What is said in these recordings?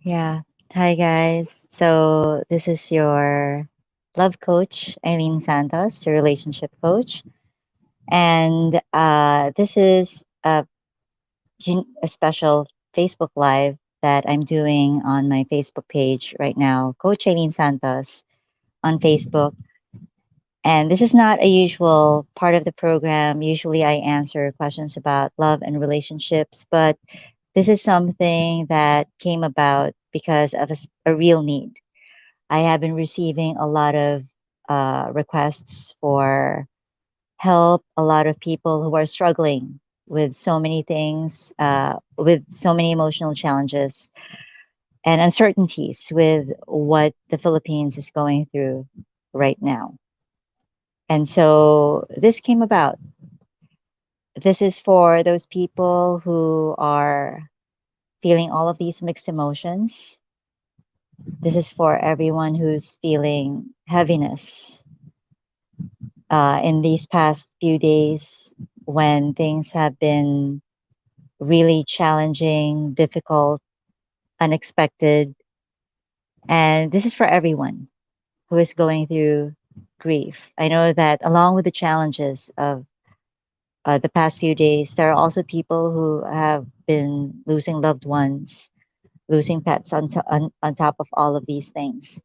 Yeah. Hi, guys. So, this is your love coach, Eileen Santos, your relationship coach. And this is a special Facebook Live that I'm doing on my Facebook page right now, Coach Eileen Santos on Facebook. And this is not a usual part of the program. Usually, I answer questions about love and relationships, but this is something that came about because of a real need. I have been receiving a lot of requests for help, a lot of people who are struggling with so many things, with so many emotional challenges and uncertainties with what the Philippines is going through right now. And so this came about. This is for those people who are feeling all of these mixed emotions. This is for everyone who's feeling heaviness in these past few days when things have been really challenging, difficult, unexpected. And this is for everyone who is going through grief. I know that along with the challenges of the past few days, there are also people who have been losing loved ones, losing pets on top of all of these things.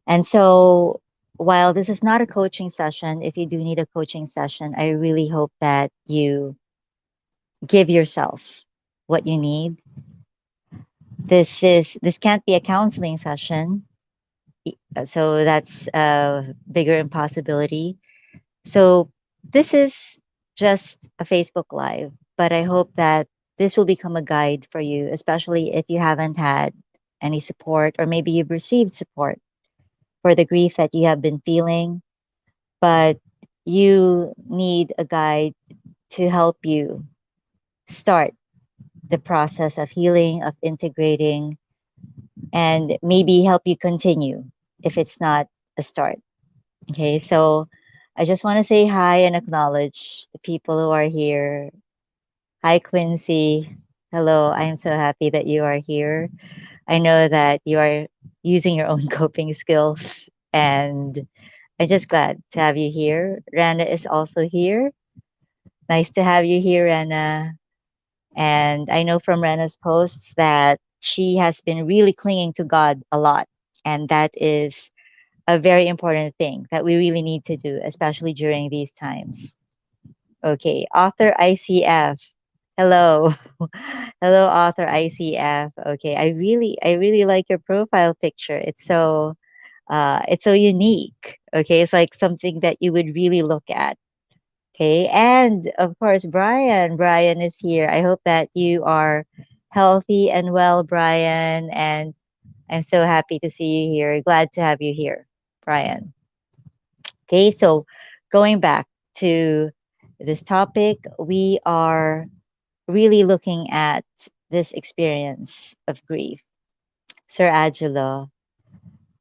And so, while this is not a coaching session, if you do need a coaching session, I really hope that you give yourself what you need. This can't be a counseling session, so that's a bigger impossibility. So this is just a Facebook Live, but I hope that this will become a guide for you, especially if you haven't had any support or maybe you've received support for the grief that you have been feeling, but you need a guide to help you start the process of healing, of integrating, and maybe help you continue if it's not a start. Okay, so I just want to say hi and acknowledge the people who are here. Hi, Quincy. Hello, I am so happy that you are here. I know that you are using your own coping skills, and I'm just glad to have you here. Rana is also here. Nice to have you here, Rana. And I know from Rana's posts that she has been really clinging to God a lot. And that is a very important thing that we really need to do, especially during these times. Okay, author ICF. Hello. Hello, author ICF. Okay, I really like your profile picture. It's so unique. Okay, it's like something that you would really look at. Okay. And of course, Brian. Brian is here. I hope that you are healthy and well, Brian. And I'm so happy to see you here. Glad to have you here, Brian. Okay. So going back to this topic, we are really looking at this experience of grief. Sir Angelo,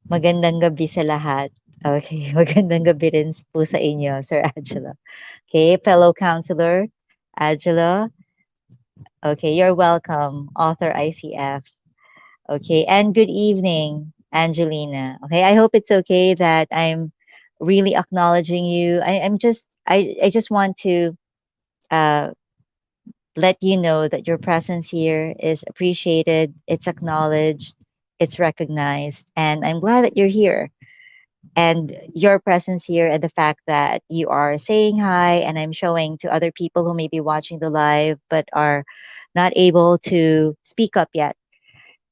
magandang gabi sa lahat. Okay, magandang gabi rin po sa inyo, Sir Angelo. Okay, fellow counselor, Angela. Okay, you're welcome, author ICF. Okay, and good evening, Angelina. Okay, I hope it's okay that I'm really acknowledging you. I just want to uh, let you know that your presence here is appreciated, it's acknowledged, it's recognized, and I'm glad that you're here. And your presence here and the fact that you are saying hi and I'm showing to other people who may be watching the live but are not able to speak up yet.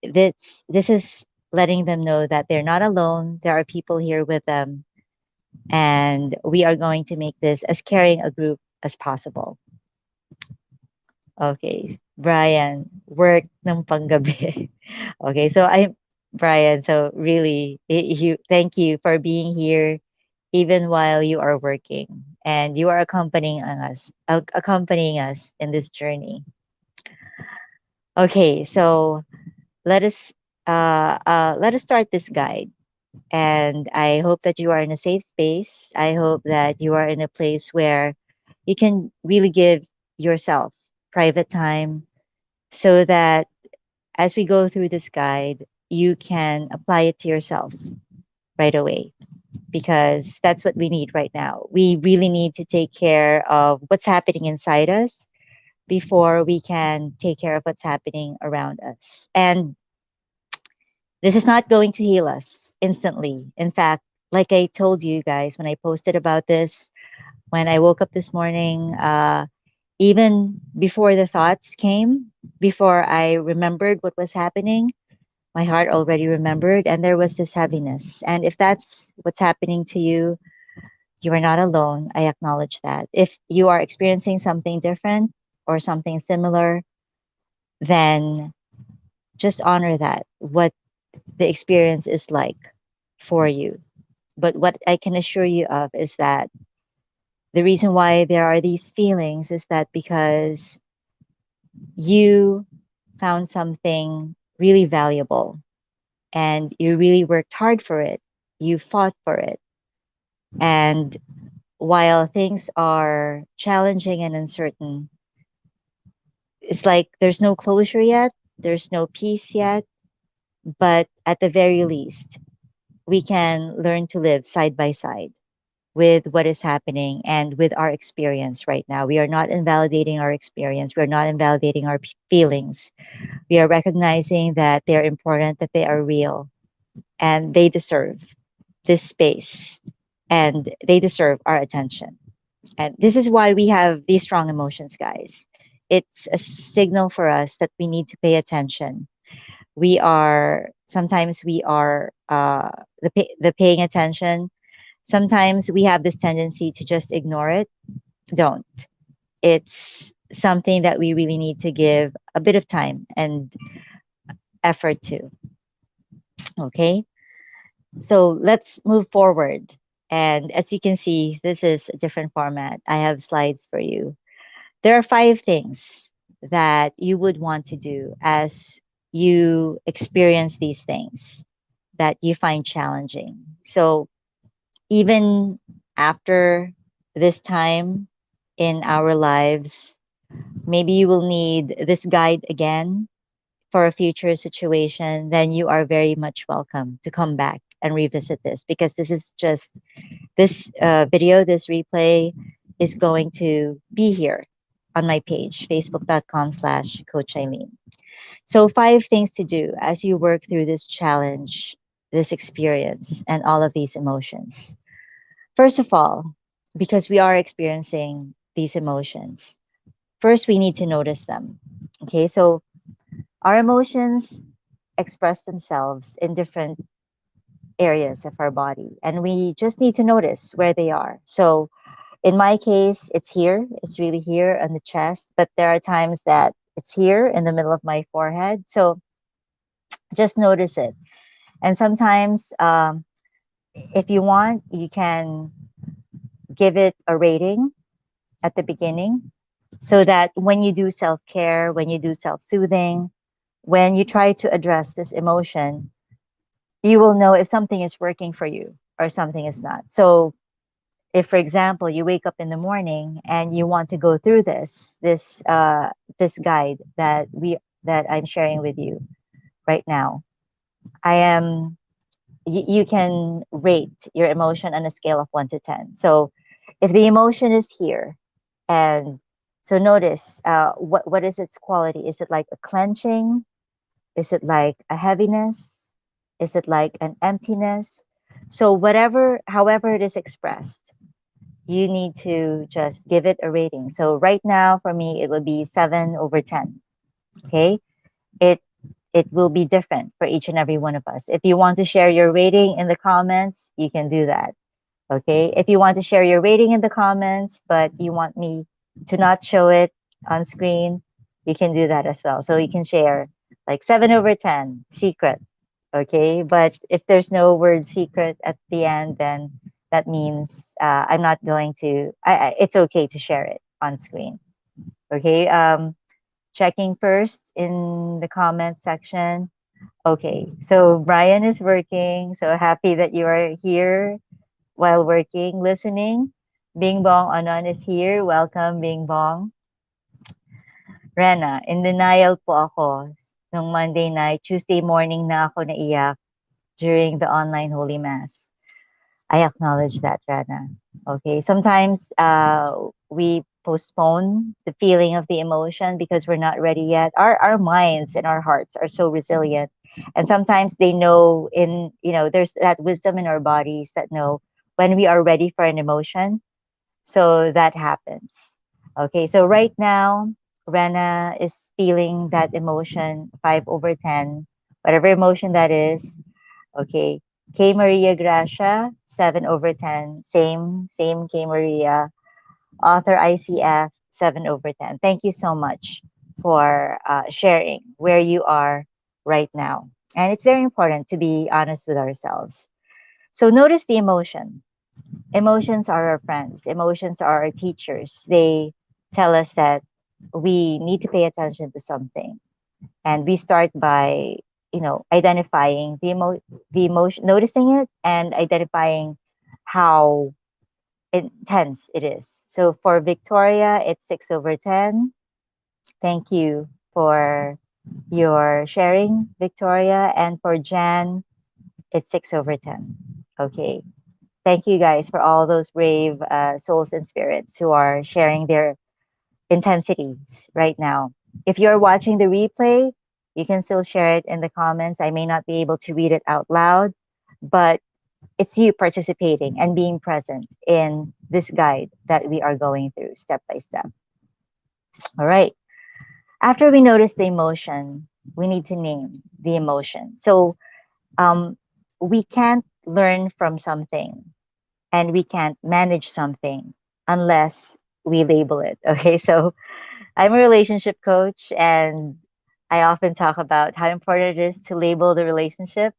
This is letting them know that they're not alone. There are people here with them, and we are going to make this as caring a group as possible. Okay, Brian, work ng panggabi. Okay, so I Brian, so really you thank you for being here even while you are working and you are accompanying us in this journey. Okay, so let us let us start this guide. And I hope that you are in a safe space. I hope that you are in a place where you can really give yourself private time so that as we go through this guide, you can apply it to yourself right away, because that's what we need right now. We really need to take care of what's happening inside us before we can take care of what's happening around us. And this is not going to heal us instantly. In fact, like I told you guys when I posted about this, when I woke up this morning, even before the thoughts came, before I remembered what was happening, my heart already remembered, and there was this heaviness. And if that's what's happening to you, you are not alone. I acknowledge that. If you are experiencing something different or something similar, then just honor that, what the experience is like for you. But what I can assure you of is that the reason why there are these feelings is that because you found something really valuable and you really worked hard for it, you fought for it. And while things are challenging and uncertain, it's like there's no closure yet, there's no peace yet, but at the very least, we can learn to live side by side with what is happening and with our experience right now. We are not invalidating our experience, we're not invalidating our feelings. We are recognizing that they are important, that they are real, and they deserve this space and they deserve our attention. And this is why we have these strong emotions, guys. It's a signal for us that we need to pay attention. We are sometimes we are the paying attention. Sometimes we have this tendency to just ignore it. Don't. It's something that we really need to give a bit of time and effort to. Okay. So let's move forward. And as you can see, this is a different format. I have slides for you. There are 5 things that you would want to do as you experience these things that you find challenging. So even after this time in our lives, maybe you will need this guide again for a future situation, then you are very much welcome to come back and revisit this, because this is just this video, this replay is going to be here on my page, facebook.com/Coach Eileen. So, 5 things to do as you work through this challenge, this experience, and all of these emotions. First of all, because we are experiencing these emotions, first we need to notice them. Okay, so our emotions express themselves in different areas of our body, and we just need to notice where they are. So, in my case, it's here, it's really here on the chest, but there are times that it's here in the middle of my forehead. So, just notice it. And sometimes, if you want, you can give it a rating at the beginning so that when you do self care, when you do self soothing, when you try to address this emotion, you will know if something is working for you or something is not. So, if, for example, you wake up in the morning and you want to go through this guide that I'm sharing with you right now, I am you can rate your emotion on a scale of 1 to 10. So, if the emotion is here, and so notice what is its quality? Is it like a clenching? Is it like a heaviness? Is it like an emptiness? So whatever, however it is expressed, you need to just give it a rating. So right now for me it would be 7/10. Okay? It it will be different for each and every one of us. If you want to share your rating in the comments, you can do that. Okay? If you want to share your rating in the comments, but you want me to not show it on screen, you can do that as well. So you can share like 7/10, secret. Okay? But if there's no word secret at the end, then that means I'm not going to, it's okay to share it on screen. Okay? Checking first in the comment section. Okay, so Brian is working. So happy that you are here while working, listening. Bing Bong Anon is here. Welcome, Bing Bong. Rena, in denial po ako. nung Monday night, Tuesday morning na ako naiyak during the online Holy Mass. I acknowledge that, Rana. Okay, sometimes we postpone the feeling of the emotion because we're not ready yet. Our minds and our hearts are so resilient, and sometimes they know there's that wisdom in our bodies that know when we are ready for an emotion. So that happens. Okay, so right now, Rena is feeling that emotion 5/10, whatever emotion that is. Okay. K Maria Gracia, 7/10. Same K Maria. Author ICF, 7/10. Thank you so much for sharing where you are right now. And it's very important to be honest with ourselves. So notice the emotion. Emotions are our friends, emotions are our teachers. They tell us that we need to pay attention to something, and we start by identifying the emotion, noticing it and identifying how intense it is. So for Victoria, it's 6/10. Thank you for your sharing, Victoria. And for Jan, it's 6/10. Okay, thank you guys for all those brave souls and spirits who are sharing their intensities right now. If you're watching the replay, you can still share it in the comments. I may not be able to read it out loud, but it's you participating and being present in this guide that we are going through step by step. All right. After we notice the emotion, we need to name the emotion. So um, we can't learn from something and we can't manage something unless we label it. Okay. So I'm a relationship coach, and I often talk about how important it is to label the relationship,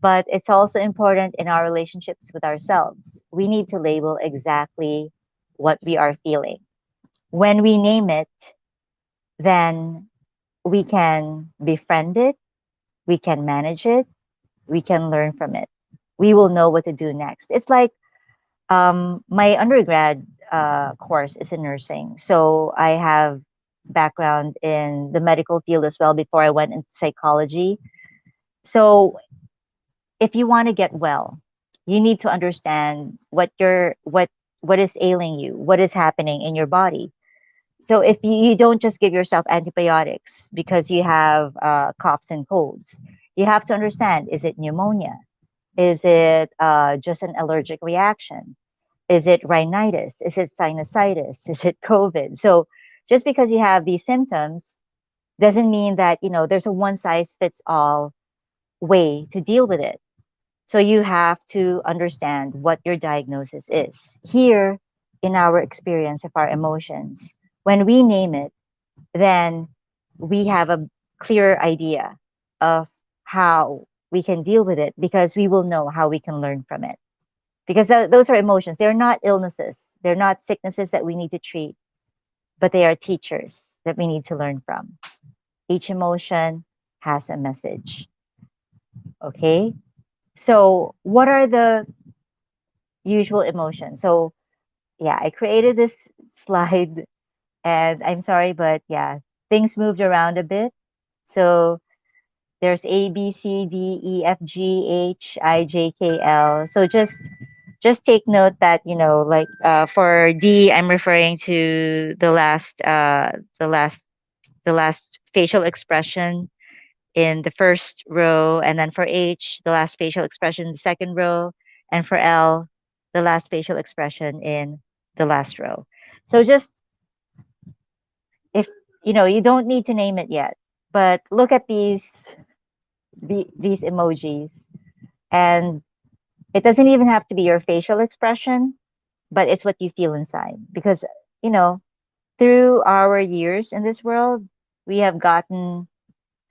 but it's also important in our relationships with ourselves. We need to label exactly what we are feeling. When we name it, then we can befriend it, we can manage it, we can learn from it. We will know what to do next. It's like my undergrad course is in nursing, so I have background in the medical field as well before I went into psychology. So if you want to get well, you need to understand what is ailing you, what is happening in your body. So if you don't just give yourself antibiotics because you have coughs and colds, you have to understand: is it pneumonia? Is it just an allergic reaction? Is it rhinitis? Is it sinusitis? Is it COVID? So just because you have these symptoms doesn't mean that, there's a one size fits all way to deal with it. So you have to understand what your diagnosis is. Here, in our experience of our emotions, when we name it, then we have a clear idea of how we can deal with it, because we will know how we can learn from it. Because those are emotions. They're not illnesses. They're not sicknesses that we need to treat, but they are teachers that we need to learn from. Each emotion has a message. Okay. So, what are the usual emotions? So, yeah, I created this slide, and I'm sorry, but yeah, things moved around a bit. So, there's A, B, C, D, E, F, G, H, I, J, K, L. So, just take note that, like for D, I'm referring to the last facial expression in the first row, and then for H, the last facial expression in the second row, and for L, the last facial expression in the last row. So just, if you don't need to name it yet, but look at these emojis, and it doesn't even have to be your facial expression, but it's what you feel inside. Because, you know, through our years in this world, we have gotten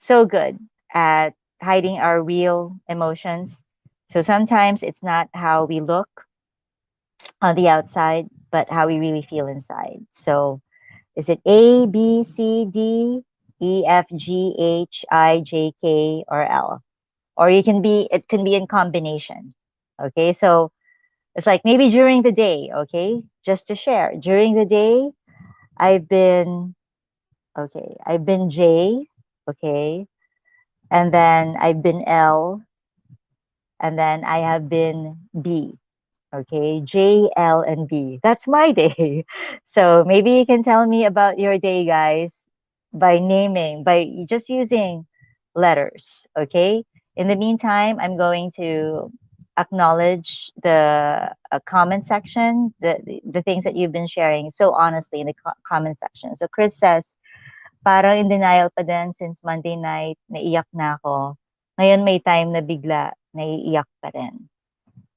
so good at hiding our real emotions. So sometimes it's not how we look on the outside, but how we really feel inside. So is it A, B, C, D, E, F, G, H, I, J, K, or L? Or it can be in combination. Okay, so it's like maybe during the day, okay, just to share. During the day, I've been I've been J, Okay. And then I've been L, and then I have been B. Okay, J, L, and B. That's my day. So maybe you can tell me about your day, guys, by naming, by just using letters. Okay. In the meantime, I'm going to acknowledge the comment section, the things that you've been sharing so honestly in the comment section. So Chris says, parang in denial pa din since Monday night, naiyak na ako. Ngayon may time na bigla, naiiyak pa rin.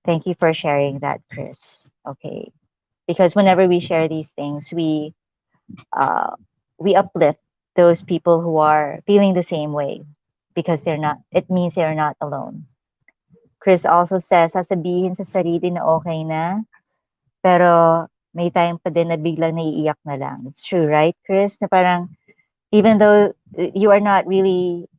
Thank you for sharing that, Chris. Okay. Because whenever we share these things, uh, we uplift those people who are feeling the same way because they're not, it means they're not alone. Chris also says, sasabihin sa sarili na okay na, pero may time pa din na biglang naiiyak na lang. It's true, right, Chris? Na parang, even though you are not really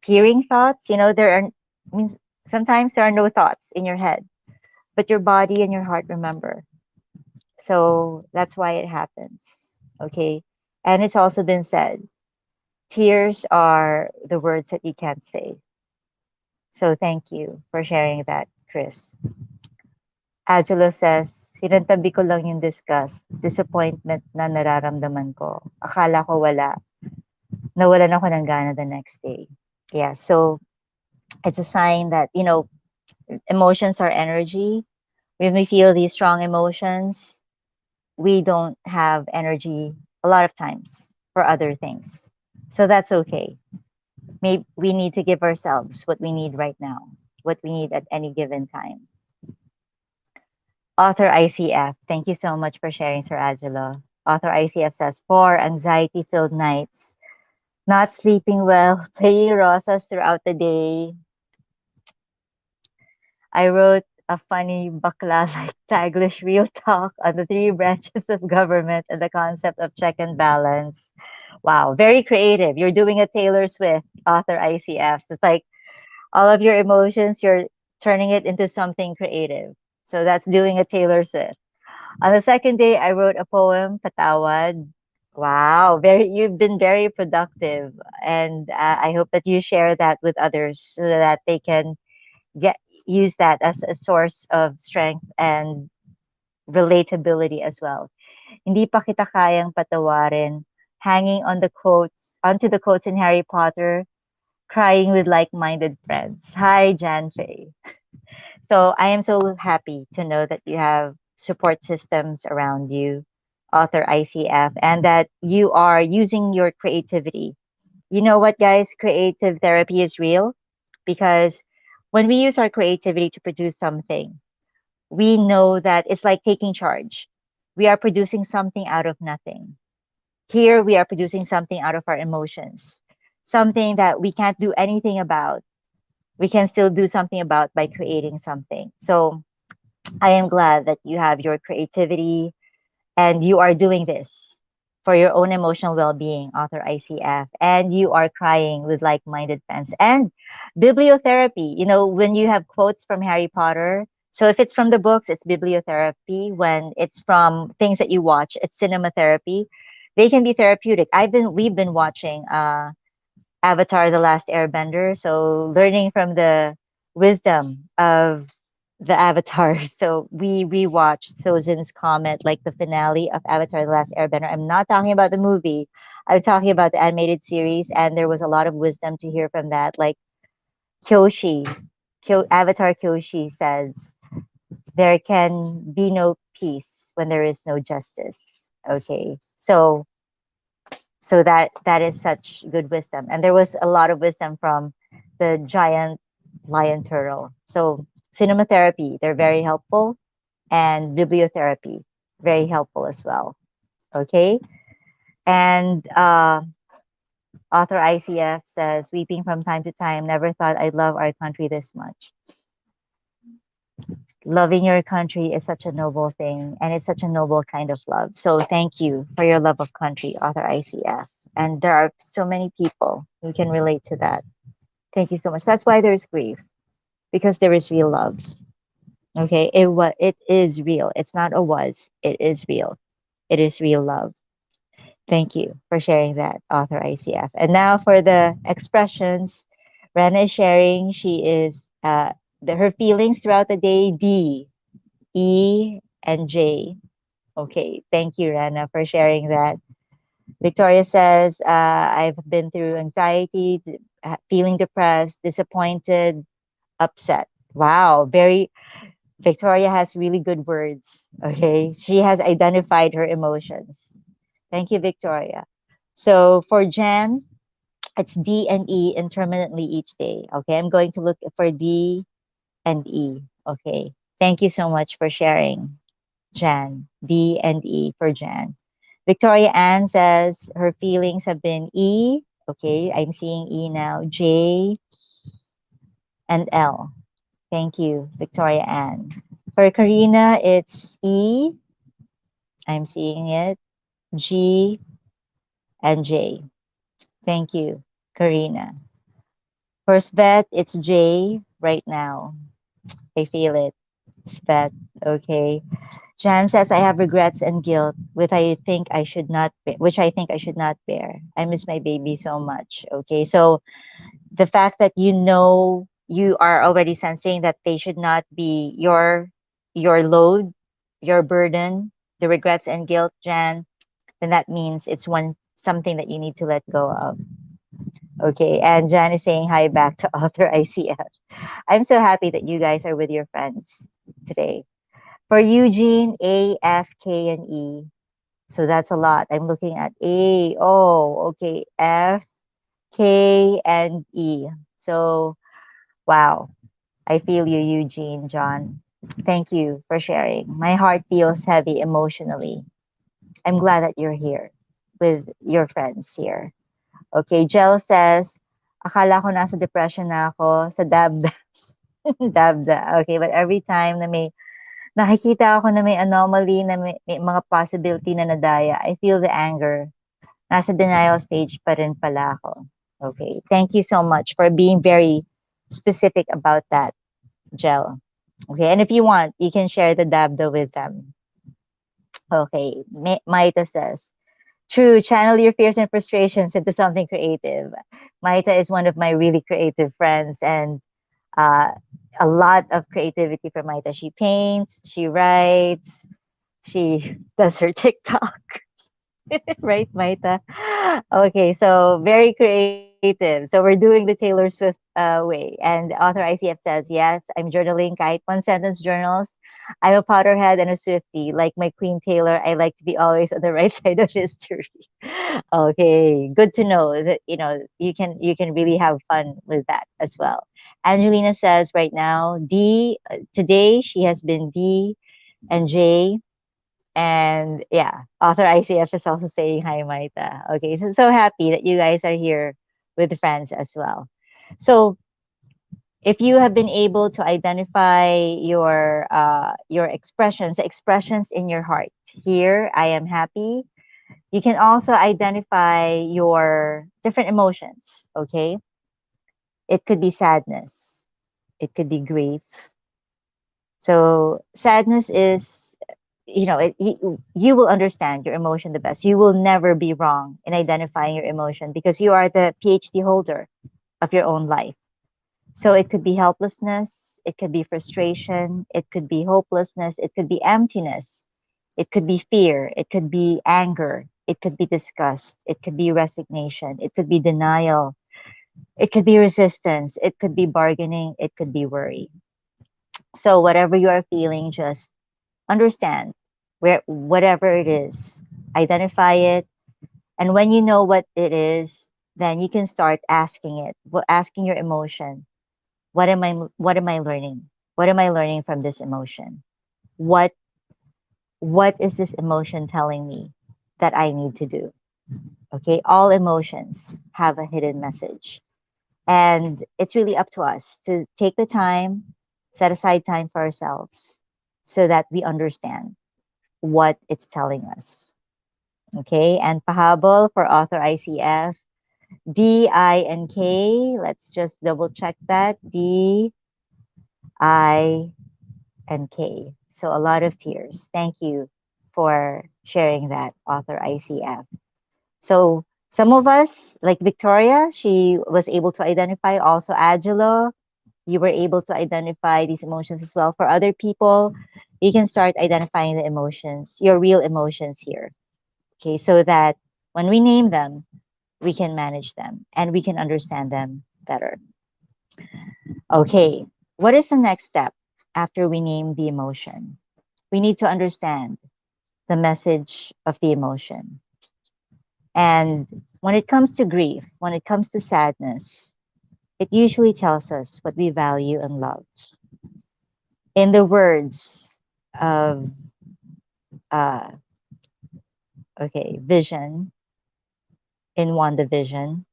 hearing thoughts, there are, means sometimes there are no thoughts in your head, but your body and your heart remember. So that's why it happens. Okay. And it's also been said, tears are the words that you can't say. So thank you for sharing that, Chris. Angelo says, sinantabi ko lang yung disgust, disappointment na nararamdaman ko. Akala ko wala. Nawalan ako ng gana the next day. Yeah, so it's a sign that, emotions are energy. When we feel these strong emotions, we don't have energy a lot of times for other things. So that's okay. Maybe we need to give ourselves what we need right now, what we need at any given time. Author ICF, thank you so much for sharing, Sir Angelo. Author ICF says, for anxiety filled nights, not sleeping well, playing rosas throughout the day. I wrote a funny bakla like Taglish real talk on the three branches of government and the concept of check and balance. Wow, very creative. You're doing a Taylor Swift, author ICF. It's like all of your emotions, you're turning it into something creative. So that's doing a Taylor Swift. On the second day, I wrote a poem, Patawad. Wow, you've been very productive. And I hope that you share that with others so that they can get use that as a source of strength and relatability as well. Hindi pa kita kayang patawarin, hanging onto the quotes in Harry Potter, crying with like-minded friends. Hi, Jan Fei. So I am so happy to know that you have support systems around you, author ICF, and that you are using your creativity. You know what, guys? Creative therapy is real because when we use our creativity to produce something, we know that it's like taking charge. We are producing something out of nothing. Here, we are producing something out of our emotions, something that we can't do anything about. We can still do something about by creating something. So I am glad that you have your creativity and you are doing this for your own emotional well-being, author ICF, and you are crying with like-minded friends. And bibliotherapy, when you have quotes from Harry Potter, so if it's from the books, it's bibliotherapy. When it's from things that you watch, it's cinema therapy. They can be therapeutic. We've been watching Avatar: The Last Airbender, so learning from the wisdom of the Avatar. So we rewatched Sozin's Comet, like the finale of Avatar: The Last Airbender. I'm not talking about the movie. I'm talking about the animated series, and there was a lot of wisdom to hear from that. Like Kyoshi, Avatar Kyoshi says, there can be no peace when there is no justice. Okay, so that is such good wisdom, and there was a lot of wisdom from the giant lion turtle. So cinema therapy, they're very helpful, and bibliotherapy, very helpful as well. Okay. And author ICF says, weeping from time to time, never thought I'd love our country this much. Loving your country is such a noble thing, and it's such a noble kind of love. So thank you for your love of country, author ICF. And there are so many people who can relate to that. Thank you so much. That's why there's grief, because there is real love. Okay, it is real. It's not a was. It is real. It is real love. Thank you for sharing that, author ICF. And now for the expressions, Rena is sharing. She is her feelings throughout the day. D, E, and J. Okay, thank you, Rena, for sharing that. Victoria says, I've been through anxiety, feeling depressed, disappointed, upset. Wow, very, Victoria has really good words. Okay, she has identified her emotions. Thank you, Victoria. So for Jan, it's D and E intermittently each day. Okay, I'm going to look for D and E. Okay, thank you so much for sharing, Jan. D and E for Jan. Victoria Ann says her feelings have been E. Okay, I'm seeing E now. J and L. Thank you, Victoria Ann. For Karina, it's E. I'm seeing it. G and J. Thank you, Karina. For Svet, it's J right now. I feel it. Svet. Okay. Jan says I have regrets and guilt, which I think I should not bear. I miss my baby so much. Okay. So the fact that you know you are already sensing that they should not be your load, your burden, the regrets and guilt, Jan, then that means it's one something that you need to let go of. Okay. And Jan is saying hi back to author ICF. I'm so happy that you guys are with your friends today. For Eugene, A, F, K, and E. So that's a lot. I'm looking at A. Oh, okay. F, K, and E. So, wow. I feel you, Eugene, John. Thank you for sharing. My heart feels heavy emotionally. I'm glad that you're here with your friends here. Okay, Jel says, akala ko nasa depression na ako sa dabda. Dabda. Okay, but every time na may nakikita ako na may anomaly, na may mga possibility na nadaya, I feel the anger. Nasa denial stage pa rin pala ako. Okay. Thank you so much for being very specific about that, Jel. Okay. And if you want, you can share the dabda with them. Okay. Maita says, true, channel your fears and frustrations into something creative. Maita is one of my really creative friends, and uh, a lot of creativity from Maita. She paints, she writes, she does her TikTok. Right, Maita? Okay, so very creative. So we're doing the Taylor Swift way. And author ICF says, yes, I'm journaling kahit one sentence journals. I'm a Potterhead and a Swiftie. Like my Queen Taylor, I like to be always on the right side of history. Okay, good to know that you can really have fun with that as well. Angelina says right now, D today she has been D and J, and yeah, author ICF is also saying hi, Maita. Okay, so happy that you guys are here with friends as well. So if you have been able to identify your expressions, the expressions in your heart. Here, I am happy. You can also identify your different emotions. Okay, it could be sadness, it could be grief. So sadness is, you will understand your emotion the best. You will never be wrong in identifying your emotion because you are the PhD holder of your own life. So it could be helplessness, it could be frustration, it could be hopelessness, it could be emptiness, it could be fear, it could be anger, it could be disgust, it could be resignation, it could be denial, it could be resistance, it could be bargaining, it could be worry. So whatever you are feeling, just understand where whatever it is, identify it, and when you know what it is, then you can start asking it, asking your emotion, what am I learning? What am I learning from this emotion? What what is this emotion telling me that I need to do? Okay, all emotions have a hidden message. And it's really up to us to take the time, set aside time for ourselves so that we understand what it's telling us. Okay, and pahabol for author ICF, D, I, and K. Let's just double check that. D, I, and K. So a lot of tears. Thank you for sharing that, author ICF. So some of us, like Victoria, she was able to identify. Also, Angelo, you were able to identify these emotions as well. For other people, you can start identifying the emotions, your real emotions here. Okay, so that when we name them, we can manage them and we can understand them better. Okay, what is the next step after we name the emotion? We need to understand the message of the emotion. And when it comes to grief, when it comes to sadness, it usually tells us what we value and love. In the words of, uh, okay, Vision in WandaVision,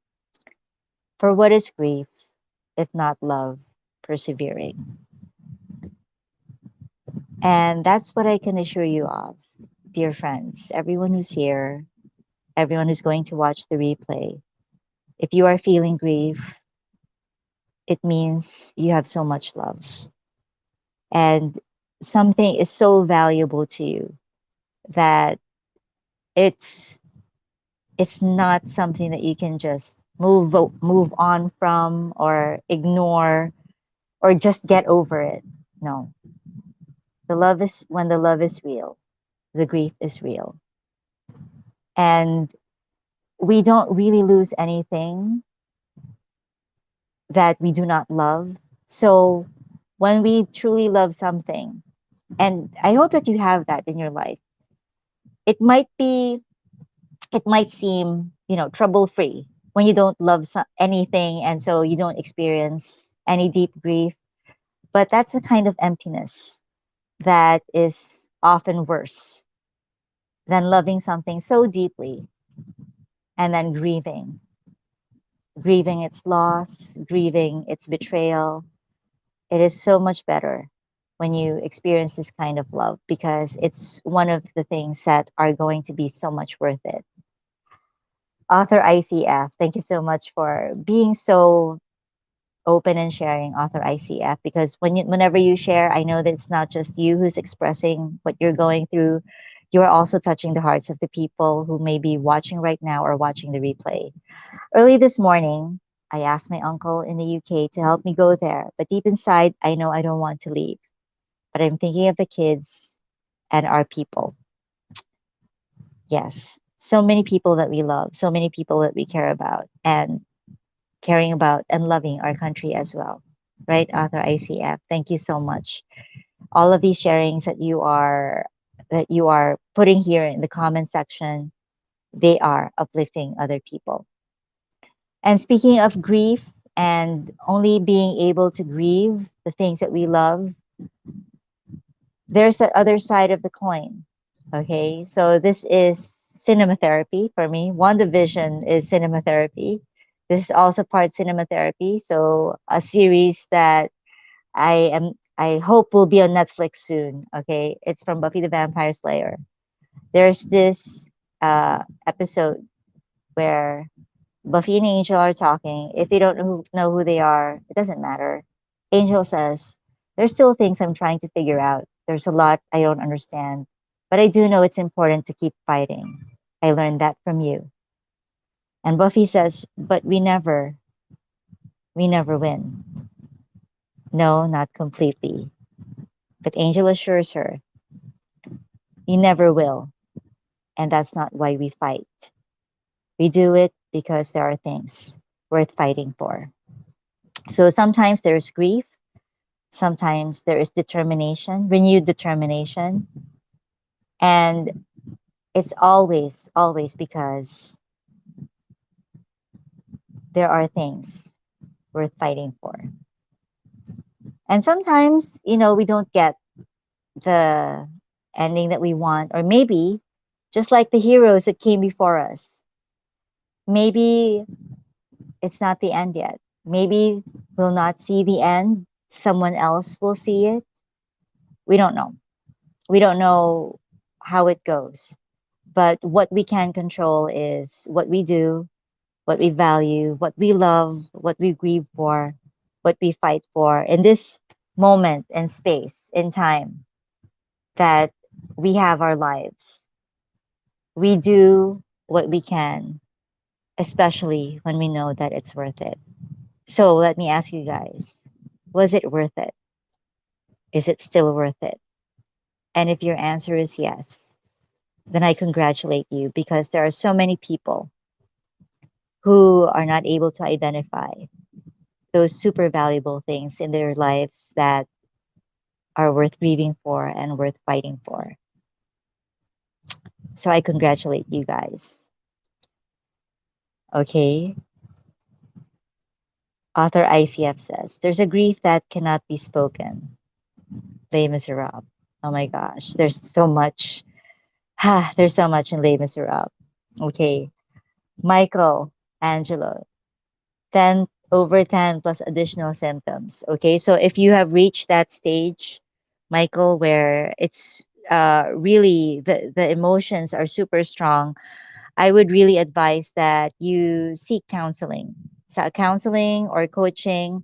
for what is grief if not love persevering? And that's what I can assure you of, dear friends, everyone who's here, everyone who's going to watch the replay. If you are feeling grief, it means you have so much love and something is so valuable to you that it's it's not something that you can just move on from or ignore or just get over it. No, the love is when the love is real, the grief is real, and we don't really lose anything that we do not love. So when we truly love something, and I hope that you have that in your life, it might be, it might seem, trouble free when you don't love anything and so you don't experience any deep grief. But that's a kind of emptiness that is often worse than loving something so deeply and then grieving its loss, grieving its betrayal. It is so much better when you experience this kind of love because it's one of the things that are going to be so much worth it. Author ICF, thank you so much for being so open and sharing, Author ICF, because whenever you share, I know that it's not just you who's expressing what you're going through. You are also touching the hearts of the people who may be watching right now or watching the replay. Early this morning, I asked my uncle in the UK to help me go there, but deep inside, I know I don't want to leave. But I'm thinking of the kids and our people. Yes, so many people that we love, so many people that we care about, and caring about and loving our country as well. Right, Author ICF? Thank you so much. All of these sharings that you are putting here in the comment section, they are uplifting other people. And speaking of grief and only being able to grieve the things that we love, there's that other side of the coin. Okay, so this is cinema therapy for me. WandaVision is cinema therapy. This is also part cinema therapy. So a series that I hope will be on Netflix soon. Okay, it's from Buffy the Vampire Slayer. There's this episode where Buffy and Angel are talking. If you don't know who they are, it doesn't matter. Angel says, "There's still things I'm trying to figure out. There's a lot I don't understand, but I do know it's important to keep fighting. I learned that from you." And Buffy says, "But we never win." No, not completely. But Angel assures her, "You never will. And that's not why we fight. We do it because there are things worth fighting for." So sometimes there's grief, sometimes there is determination, renewed determination. And it's always because there are things worth fighting for. And sometimes, we don't get the ending that we want, or maybe just like the heroes that came before us, maybe it's not the end yet. Maybe we'll not see the end. Someone else will see it. We don't know. We don't know how it goes. But what we can control is what we do, what we value, what we love, what we grieve for, what we fight for in this moment and space in time that we have our lives. We do what we can, especially when we know that it's worth it. So let me ask you guys, was it worth it? Is it still worth it? And if your answer is yes, then I congratulate you because there are so many people who are not able to identify those super valuable things in their lives that are worth grieving for and worth fighting for. So I congratulate you guys. Okay. Author ICF says there's a grief that cannot be spoken. Les Miserables. Oh my gosh. There's so much. There's so much in Les Miserables. Okay. Michael Angelo. 10 over 10 plus additional symptoms. Okay. So if you have reached that stage, Michael, where it's really the emotions are super strong, I would really advise that you seek counseling. So counseling or coaching,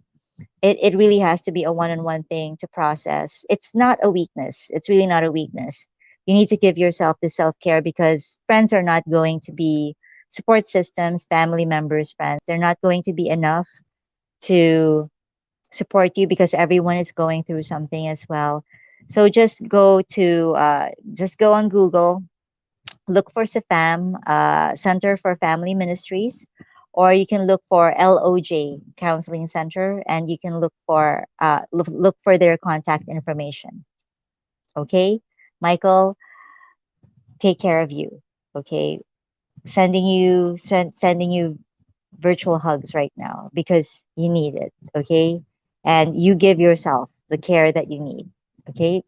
it really has to be a one-on-one thing to process. It's not a weakness. It's really not a weakness. You need to give yourself the self-care because friends are not going to be support systems, family members, friends. They're not going to be enough to support you because everyone is going through something as well. So just go on Google, look for SAFAM, Center for Family Ministries, or you can look for LOJ Counseling Center, and you can look for their contact information. Okay, Michael, take care of you. Okay, sending you virtual hugs right now because you need it. Okay, and you give yourself the care that you need. Okay,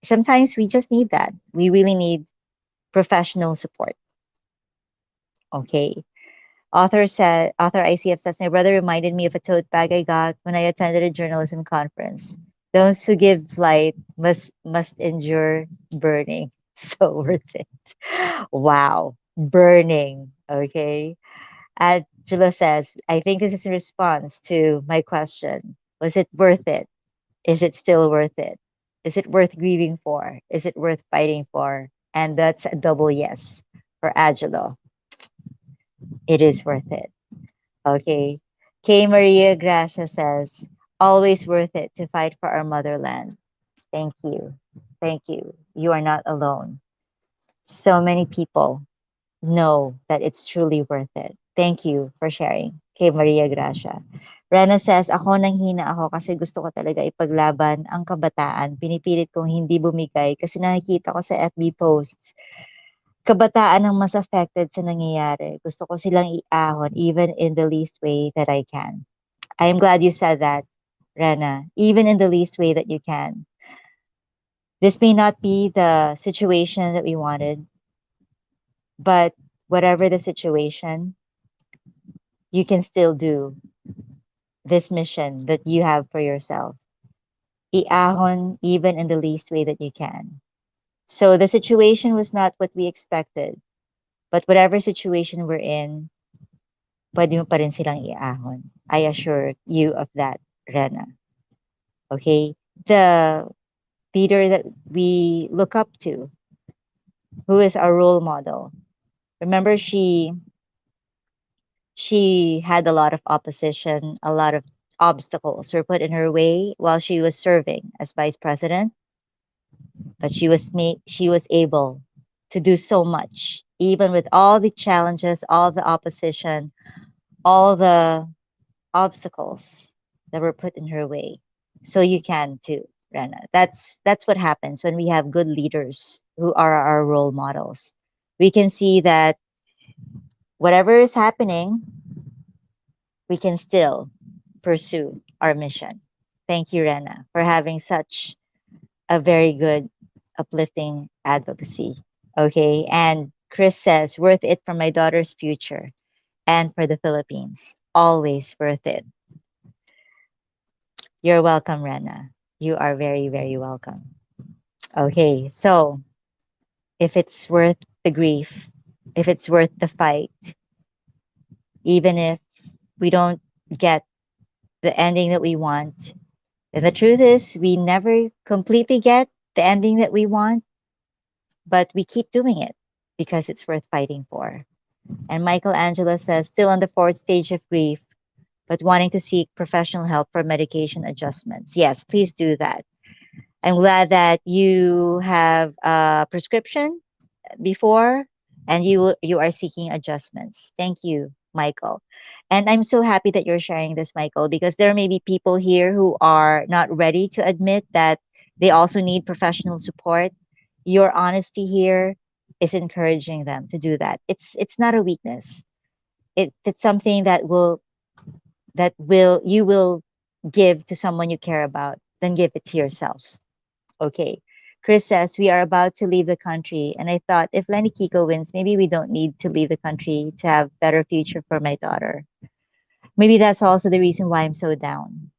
sometimes we just need that. We really need professional support. Okay. Author ICF says, my brother reminded me of a tote bag I got when I attended a journalism conference. Those who give light must endure burning. So worth it. Wow. Burning. Okay. Angela says, I think this is a response to my question. Was it worth it? Is it still worth it? Is it worth grieving for? Is it worth fighting for? And that's a double yes for Angelo. It is worth it. Okay. K. Maria Gracia says, always worth it to fight for our motherland. Thank you. Thank you. You are not alone. So many people know that it's truly worth it. Thank you for sharing, K. Maria Gracia. Rena says, ako nanghina ako kasi gusto ko talaga ipaglaban ang kabataan. Pinipilit kong hindi bumigay kasi nakikita ko sa FB posts kabataan ang mas affected sa nangyayari. Gusto ko silang iahon even in the least way that I can. I am glad you said that, Rena, even in the least way that you can. This may not be the situation that we wanted, but whatever the situation, you can still do this mission that you have for yourself. Iahon even in the least way that you can. So the situation was not what we expected, but whatever situation we're in, pwede mo pa rin silang iahon. I assure you of that, Rena. Okay? The leader that we look up to, who is our role model. Remember, she had a lot of opposition, a lot of obstacles were put in her way while she was serving as vice president, but she was able to do so much, even with all the challenges, all the opposition, all the obstacles that were put in her way. So you can too, Rena. That's what happens when we have good leaders who are our role models. We can see that whatever is happening, we can still pursue our mission. Thank you, Rena, for having such a very good, uplifting advocacy. Okay. And Chris says, worth it for my daughter's future and for the Philippines. Always worth it. You're welcome, Rena. You are very, very welcome. Okay. So if it's worth the grief, if it's worth the fight, even if we don't get the ending that we want, and the truth is, we never completely get the ending that we want, but we keep doing it because it's worth fighting for. And Michelangelo says, still on the fourth stage of grief, but wanting to seek professional help for medication adjustments. Yes, please do that. I'm glad that you have a prescription before and you are seeking adjustments. Thank you, Michael. And I'm so happy that you're sharing this, Michael, because there may be people here who are not ready to admit that they also need professional support. Your honesty here is encouraging them to do that. It's not a weakness. It's something that will you will give to someone you care about, then give it to yourself. Okay. Chris says, we are about to leave the country. And I thought, if Lenny Kiko wins, maybe we don't need to leave the country to have better future for my daughter. Maybe that's also the reason why I'm so down.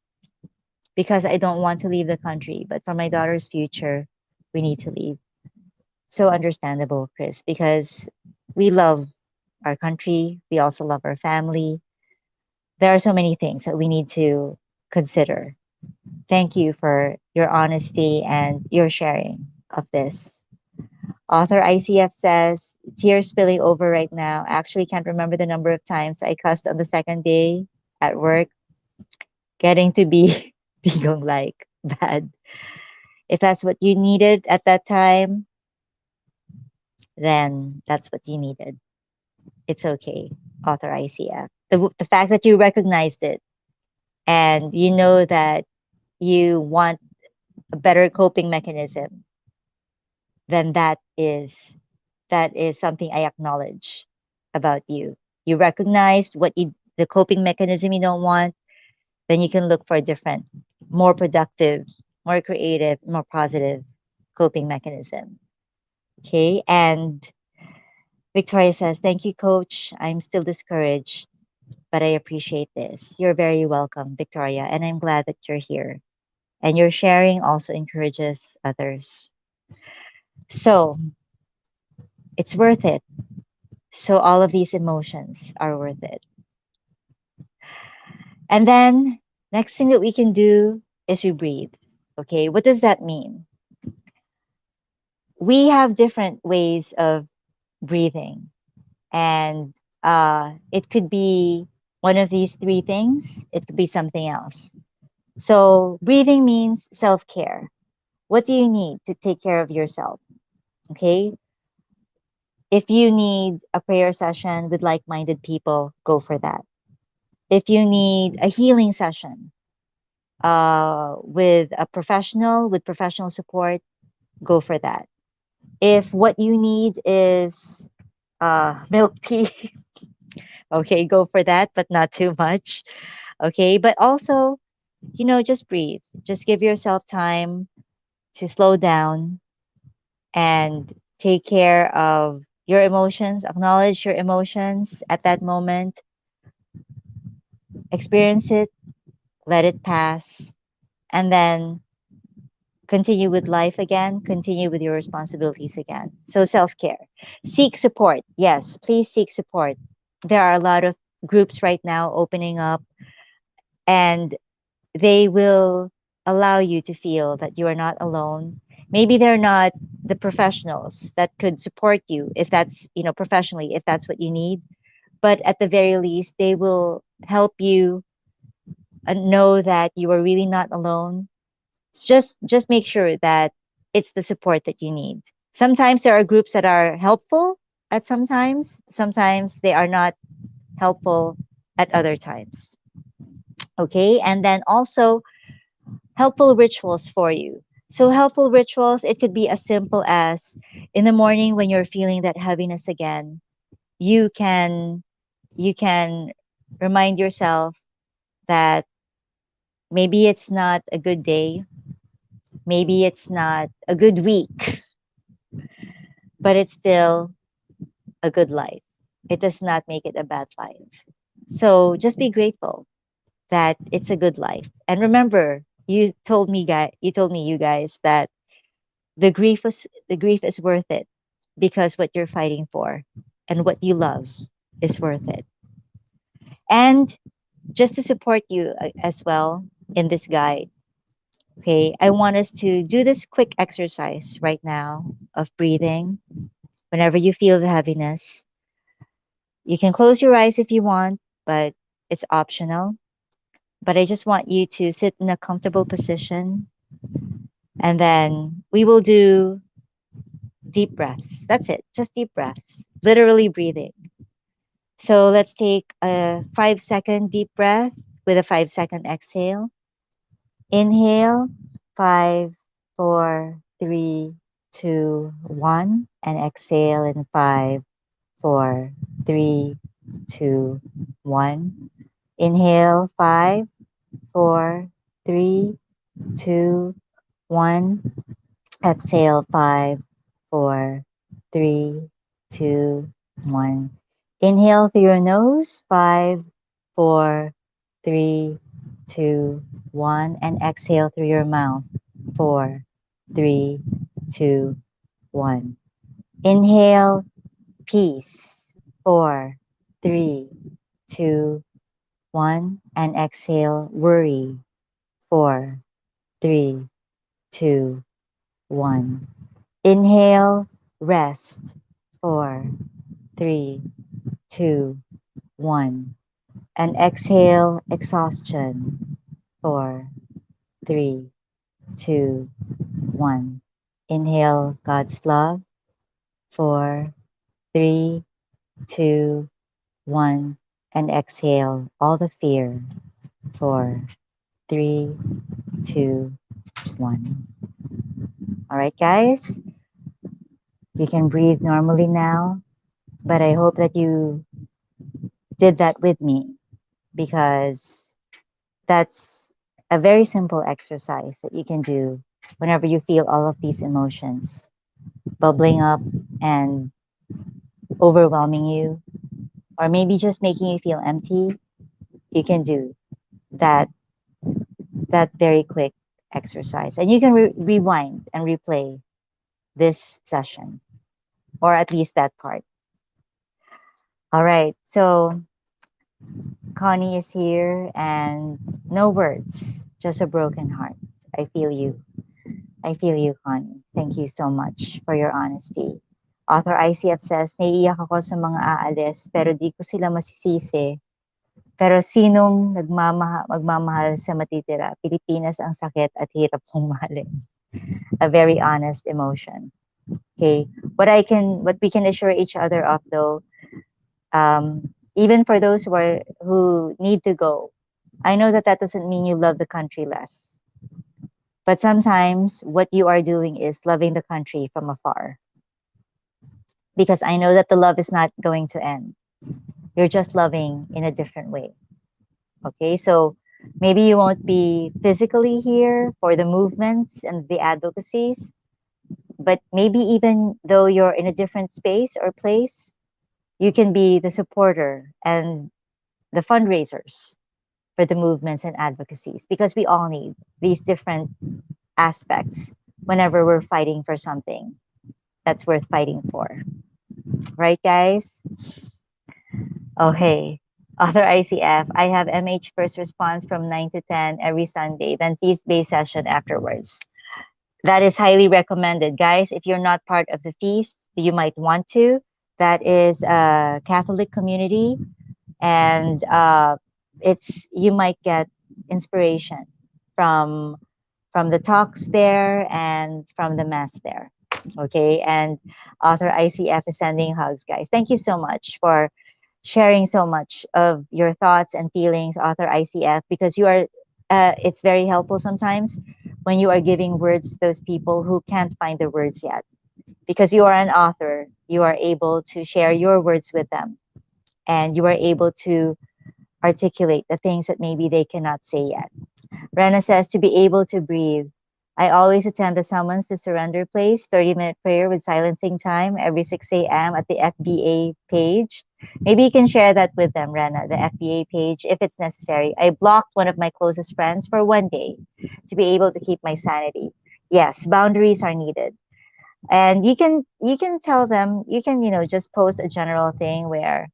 Because I don't want to leave the country. But for my daughter's future, we need to leave. So understandable, Chris, because we love our country. We also love our family. There are so many things that we need to consider. Thank you for your honesty and your sharing of this. Author ICF says, tears spilling over right now. Actually, can't remember the number of times I cussed on the second day at work, getting to be bigong like bad. If that's what you needed at that time, then that's what you needed. It's okay, Author ICF. The fact that you recognized it and you know that you want a better coping mechanism, then that is something I acknowledge about you. You recognize what you the coping mechanism you don't want, then you can look for a different, more productive, more creative, more positive coping mechanism. Okay. And Victoria says, thank you, coach. I'm still discouraged, but I appreciate this. You're very welcome, Victoria. And I'm glad that you're here. And your sharing also encourages others. So it's worth it. So all of these emotions are worth it. And then next thing that we can do is we breathe. Okay, what does that mean? We have different ways of breathing, and it could be one of these three things, it could be something else. So, breathing means self care. What do you need to take care of yourself? Okay, if you need a prayer session with like minded people, go for that. If you need a healing session, with a professional, with professional support, go for that. If what you need is milk tea, okay, go for that, but not too much. Okay, but also, just breathe. Just give yourself time to slow down and take care of your emotions, acknowledge your emotions at that moment, experience it, let it pass, and then continue with life again, continue with your responsibilities again. So, self care. Seek support. Yes, please seek support. There are a lot of groups right now opening up, and they will allow you to feel that you are not alone. Maybe they're not the professionals that could support you if that's, professionally, if that's what you need. But at the very least, they will help you know that you are really not alone. Just make sure that it's the support that you need. Sometimes there are groups that are helpful at sometimes they are not helpful at other times. Okay, and then also helpful rituals for you. So helpful rituals, it could be as simple as in the morning when you're feeling that heaviness again, you can you can remind yourself that maybe it's not a good day, maybe it's not a good week, but it's still a good life. It does not make it a bad life. So just be grateful that it's a good life. And remember, you told me, you guys, that the grief is worth it because what you're fighting for and what you love is worth it. And just to support you as well in this guide, okay, I want us to do this quick exercise right now of breathing. Whenever you feel the heaviness, You can close your eyes if you want, but it's optional. But I just want you to sit in a comfortable position, and then we will do deep breaths. That's it, just deep breaths, literally breathing. So let's take a 5 second deep breath with a 5 second exhale. Inhale, five, four, three, two, one, and exhale in five, four, three, two, one. Inhale, five, four, three, two, one. Exhale, five, four, three, two, one. Inhale through your nose, five, four, three, two, one. And exhale through your mouth, four, three, two, one. Inhale, peace, four, three, two, one. And exhale, worry, four, three, two, one. Inhale, rest. Four, three, two, one. And exhale, exhaustion. Four, three, two, one. Inhale, God's love. Four, three, two, one. And exhale, all the fear. Four, three, two, one. All right, guys, you can breathe normally now, but I hope that you did that with me, because that's a very simple exercise that you can do whenever you feel all of these emotions bubbling up and overwhelming you, or maybe just making you feel empty. You can do that very quick exercise, and you can rewind and replay this session, or at least that part. All right, so Connie is here, and no words, just a broken heart. I feel you. I feel you, Connie. Thank you so much for your honesty. Author ICF says, naiiyak ako sa mga aalis, pero di ko sila masisisi. Pero sinong magmamahal sa matitira? Pilipinas ang sakit at hirap kong mahalin. A very honest emotion. Okay. What we can assure each other of, though, even for those who need to go, I know that that doesn't mean you love the country less. But sometimes what you are doing is loving the country from afar. Because I know that the love is not going to end. You're just loving in a different way. Okay, so maybe you won't be physically here for the movements and the advocacies, but maybe even though you're in a different space or place, you can be the supporter and the fundraisers for the movements and advocacies, because we all need these different aspects whenever we're fighting for something that's worth fighting for. Right, guys? Oh, hey. Author ICF, I have MH first response from 9 to 10 every Sunday, then feast-based session afterwards. That is highly recommended. Guys, if you're not part of the feast, you might want to. That is a Catholic community, and you might get inspiration from the talks there and from the mass there. Okay, and Author ICF is sending hugs, guys. Thank you so much for sharing so much of your thoughts and feelings, Author ICF, because you are it's very helpful sometimes when you are giving words to those people who can't find the words yet. Because you are an author, you are able to share your words with them, and you are able to articulate the things that maybe they cannot say yet. Rena says, to be able to breathe. I always attend the Summons to Surrender Place 30-minute prayer with silencing time every 6 a.m. at the FBA page. Maybe you can share that with them, Rena, the FBA page, if it's necessary. I blocked one of my closest friends for one day to be able to keep my sanity. Yes, boundaries are needed. And you can tell them, you can, just post a general thing where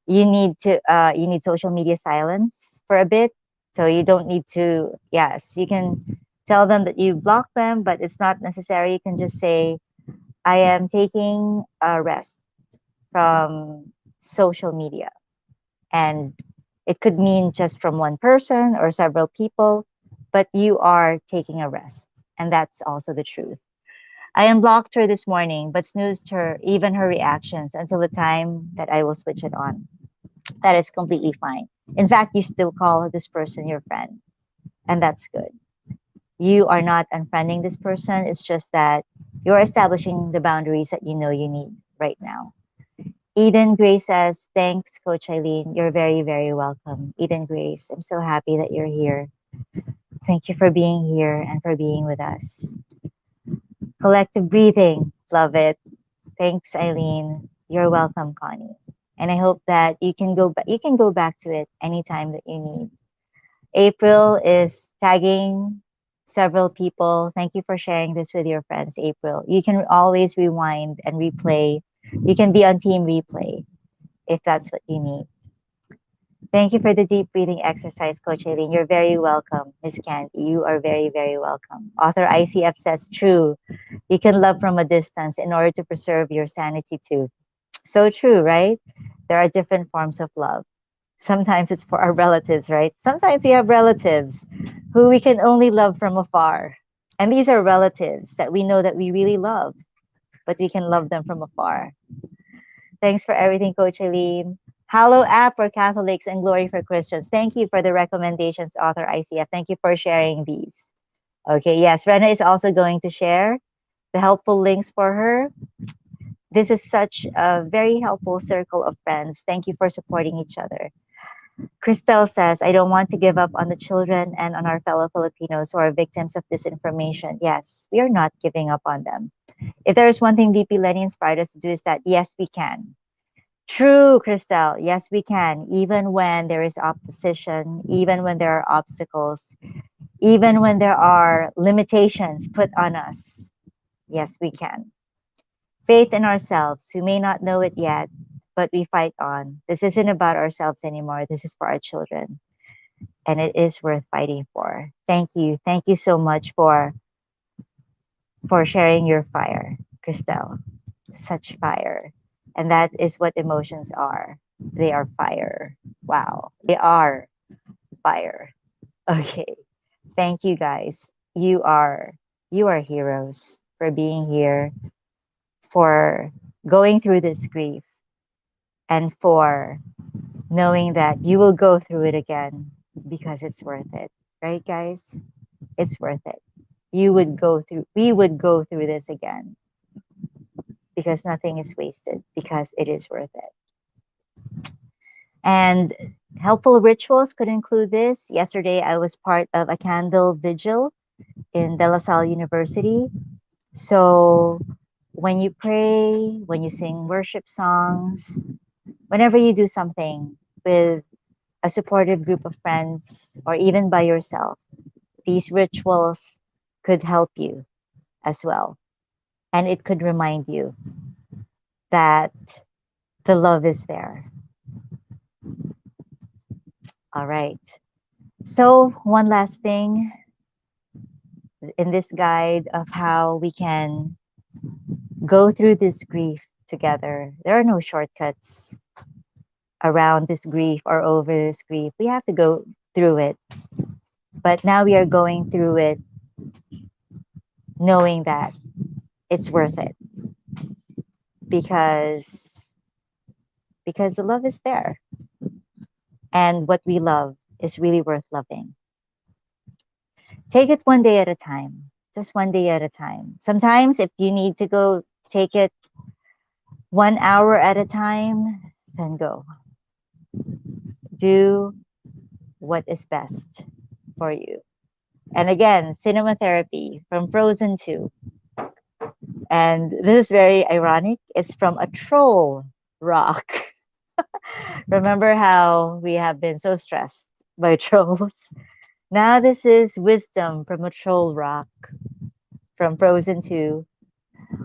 you need social media silence for a bit, so you don't need to. Yes, you can tell them that you block them, but it's not necessary. You can just say, I am taking a rest from social media. And it could mean just from one person or several people, but you are taking a rest. And that's also the truth. I unblocked her this morning, but snoozed her, even her reactions, until the time that I will switch it on. That is completely fine. In fact, you still call this person your friend, and that's good. You are not unfriending this person. It's just that you're establishing the boundaries that you know you need right now. Eden Grace says, thanks, Coach Eileen. You're very, very welcome. Eden Grace, I'm so happy that you're here. Thank you for being here and for being with us. Collective breathing, love it. Thanks, Eileen. You're welcome, Connie. And I hope that you can go back to it anytime that you need. April is tagging several people. Thank you for sharing this with your friends, April. You can always rewind and replay. You can be on team replay if that's what you need. Thank you for the deep breathing exercise, Coach Aileen. You're very welcome, Miss Candy. You are very, very welcome. Author ICF says, true. You can love from a distance in order to preserve your sanity too. So true, right? There are different forms of love. Sometimes it's for our relatives, right? Sometimes we have relatives who we can only love from afar. And these are relatives that we know that we really love, but we can love them from afar. Thanks for everything, Coach Eileen. Hallow app for Catholics and Glory for Christians. Thank you for the recommendations, author ICF. Thank you for sharing these. Okay, yes, Rena is also going to share the helpful links for her. This is such a very helpful circle of friends. Thank you for supporting each other. Christelle says, I don't want to give up on the children and on our fellow Filipinos who are victims of disinformation. Yes, we are not giving up on them. If there is one thing VP Lenny inspired us to do is that, yes, we can. True, Christelle. Yes, we can. Even when there is opposition, even when there are obstacles, even when there are limitations put on us. Yes, we can. Faith in ourselves. We may not know it yet, but we fight on. This isn't about ourselves anymore. This is for our children. And it is worth fighting for. Thank you. Thank you so much for sharing your fire, Christelle. Such fire. And that is what emotions are. They are fire. Wow. They are fire. Okay. Thank you guys. You are heroes for being here, for going through this grief, and for knowing that you will go through it again because it's worth it. Right, guys? It's worth it. We would go through this again because nothing is wasted, because it is worth it. And helpful rituals could include this. Yesterday, I was part of a candle vigil in De La Salle University. So when you pray, when you sing worship songs, whenever you do something with a supportive group of friends or even by yourself, these rituals could help you as well. And it could remind you that the love is there. All right. So, one last thing in this guide of how we can go through this grief together. There are no shortcuts around this grief or over this grief. We have to go through it. But now we are going through it knowing that it's worth it because the love is there, and what we love is really worth loving. Take it one day at a time, just one day at a time. Sometimes if you need to go take it 1 hour at a time, then go. Do what is best for you. And again, cinema therapy from Frozen 2. And this is very ironic. It's from a troll rock. Remember how we have been so stressed by trolls? Now this is wisdom from a troll rock from Frozen 2.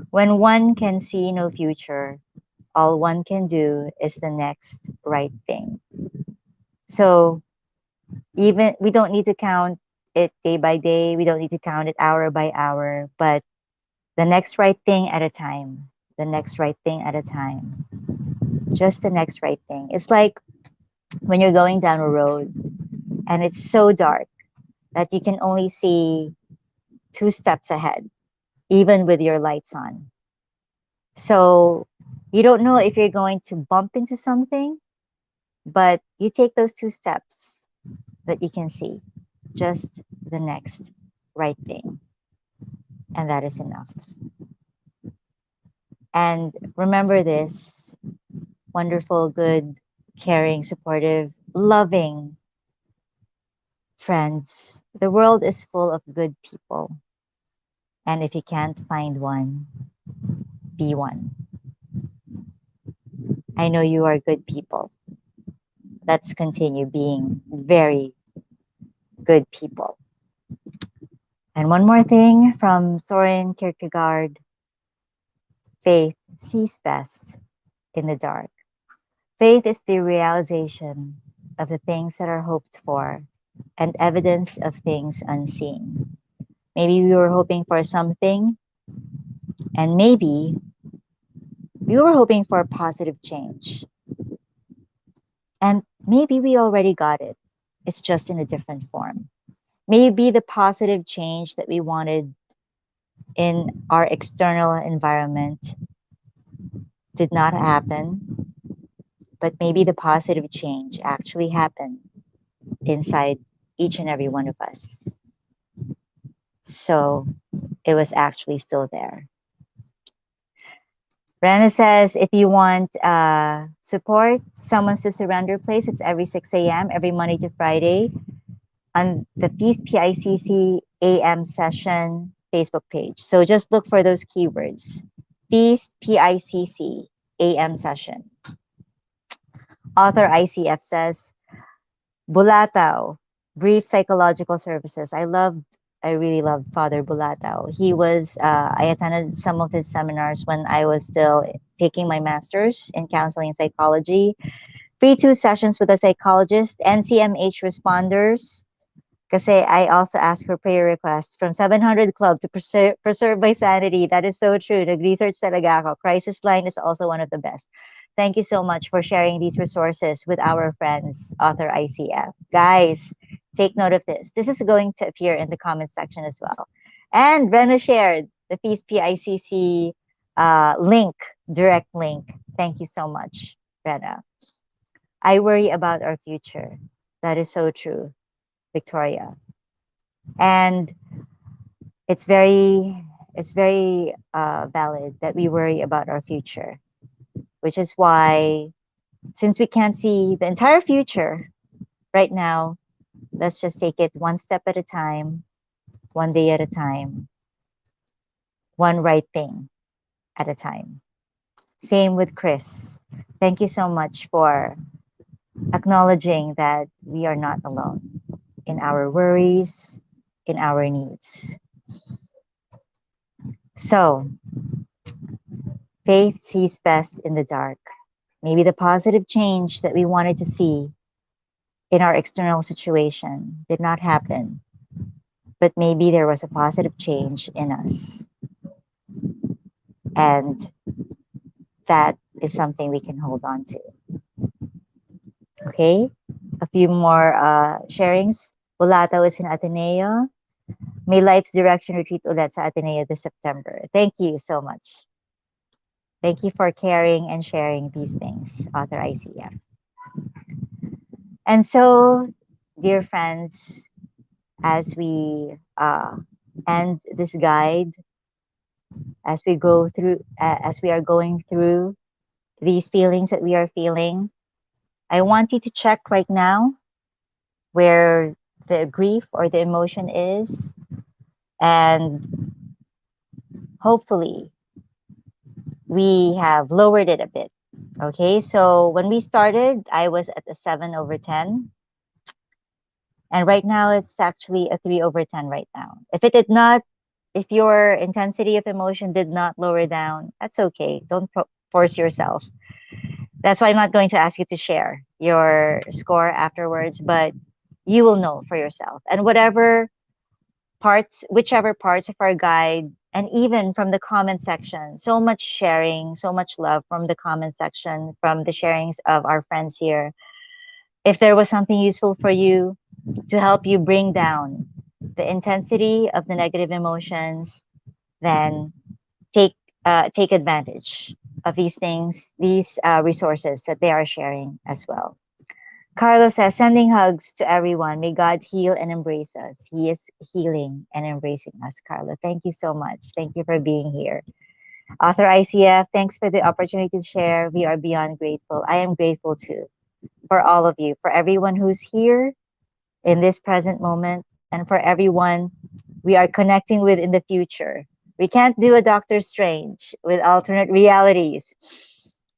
When one can see no future, all one can do is the next right thing. So even we don't need to count it day by day, we don't need to count it hour by hour, but the next right thing at a time, the next right thing at a time. Just the next right thing. It's like when you're going down a road and it's so dark that you can only see 2 steps ahead, even with your lights on. So you don't know if you're going to bump into something, but you take those 2 steps that you can see, just the next right thing. And that is enough. And remember this: wonderful, good, caring, supportive, loving friends. The world is full of good people. And if you can't find one, be one. I know you are good people. Let's continue being very good people. And one more thing from Soren Kierkegaard: faith sees best in the dark. Faith is the realization of the things that are hoped for and evidence of things unseen. Maybe we were hoping for something, and maybe we were hoping for a positive change. And maybe we already got it. It's just in a different form. Maybe the positive change that we wanted in our external environment did not happen, but maybe the positive change actually happened inside each and every one of us. So it was actually still there. Rena says, if you want support, Someone's to Surrender place, it's every 6 a.m., every Monday to Friday on the Feast PICC AM session Facebook page. So just look for those keywords. Feast PICC AM session. Author ICF says, Bulatao, brief psychological services. I really loved Father Bulatao. I attended some of his seminars when I was still taking my master's in counseling and psychology. Free 2 sessions with a psychologist, NCMH responders. Kasi I also asked for prayer requests from 700 Club to preserve my sanity. That is so true. Nag-research talaga ako. Crisis Line is also one of the best. Thank you so much for sharing these resources with our friends, Author ICF. Guys, take note of this. This is going to appear in the comment section as well. And Rena shared the Feast PICC link, direct link. Thank you so much, Rena. I worry about our future. That is so true, Victoria. And it's very valid that we worry about our future, which is why, since we can't see the entire future right now, let's just take it one step at a time, one day at a time, one right thing at a time. Same with Chris. Thank you so much for acknowledging that we are not alone in our worries, in our needs. So, faith sees best in the dark. Maybe the positive change that we wanted to see in our external situation did not happen, but maybe there was a positive change in us. And that is something we can hold on to. Okay, a few more sharings. Bulataw is in Ateneo. May Life's Direction retreat ulit sa Ateneo this September. Thank you so much. Thank you for caring and sharing these things, Author ICF. And so, dear friends, as we end this guide, as we are going through these feelings that we are feeling, I want you to check right now where the grief or the emotion is, and hopefully we have lowered it a bit. Okay, so when we started, I was at a 7/10. And right now, it's actually a 3/10 right now. If your intensity of emotion did not lower down, that's okay. Don't force yourself. That's why I'm not going to ask you to share your score afterwards, but you will know for yourself. And whichever parts of our guide and even from the comment section. So much sharing, so much love from the comment section, from the sharings of our friends here. If there was something useful for you to help you bring down the intensity of the negative emotions, then take take advantage of these things, these resources that they are sharing as well. Carlos says, sending hugs to everyone. May God heal and embrace us. He is healing and embracing us, Carlo. Thank you so much. Thank you for being here. Author ICF, thanks for the opportunity to share. We are beyond grateful. I am grateful too for all of you, for everyone who's here in this present moment, and for everyone we are connecting with in the future. We can't do a Doctor Strange with alternate realities,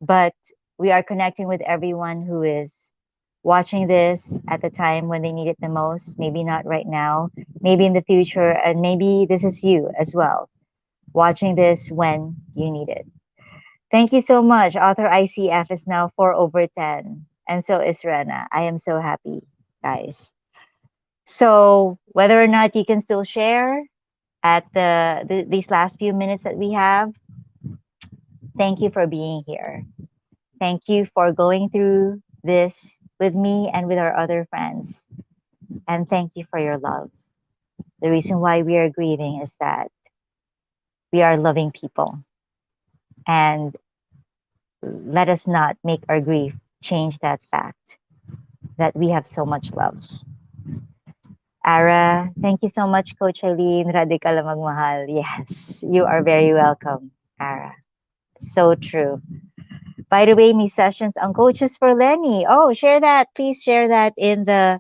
but we are connecting with everyone who is watching this at the time when they need it the most. Maybe not right now, maybe in the future, and maybe this is you as well, watching this when you need it. Thank you so much. Author ICF is now 4 over 10, and so is Rena. I am so happy, guys. So, whether or not you can still share at these last few minutes that we have, thank you for being here. Thank you for going through this with me and with our other friends. And thank you for your love. The reason why we are grieving is that we are loving people. And let us not make our grief change that fact that we have so much love. Ara, thank you so much, Coach Eileen. Radikal na magmahal. Yes, you are very welcome, Ara. So true. By the way, may sessions on coaches for Lenny. Oh, share that. Please share that in the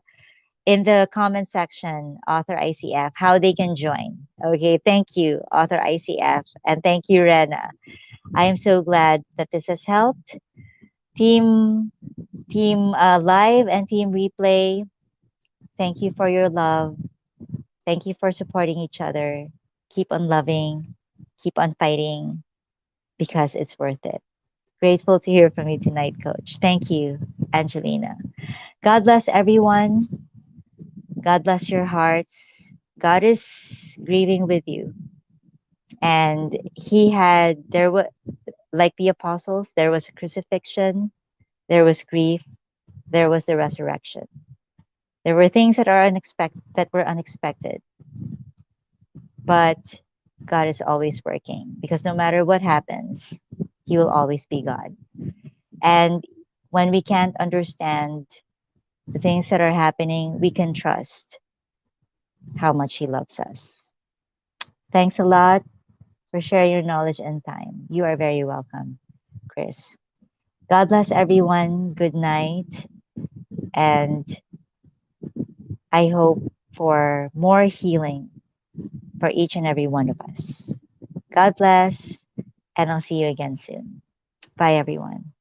comment section, Author ICF, how they can join. Okay, thank you, Author ICF, and thank you, Rena. I am so glad that this has helped. Team Live and Team Replay, thank you for your love. Thank you for supporting each other. Keep on loving, keep on fighting because it's worth it. Grateful to hear from you tonight, Coach. Thank you, Angelina. God bless everyone. God bless your hearts. God is grieving with you. And there was, like the apostles, there was a crucifixion, there was grief, there was the resurrection. There were things that were unexpected, but God is always working because no matter what happens, He will always be God. And when we can't understand the things that are happening, we can trust how much He loves us. Thanks a lot for sharing your knowledge and time. You are very welcome, Chris. God bless everyone. Good night. And I hope for more healing for each and every one of us. God bless. And I'll see you again soon. Bye, everyone.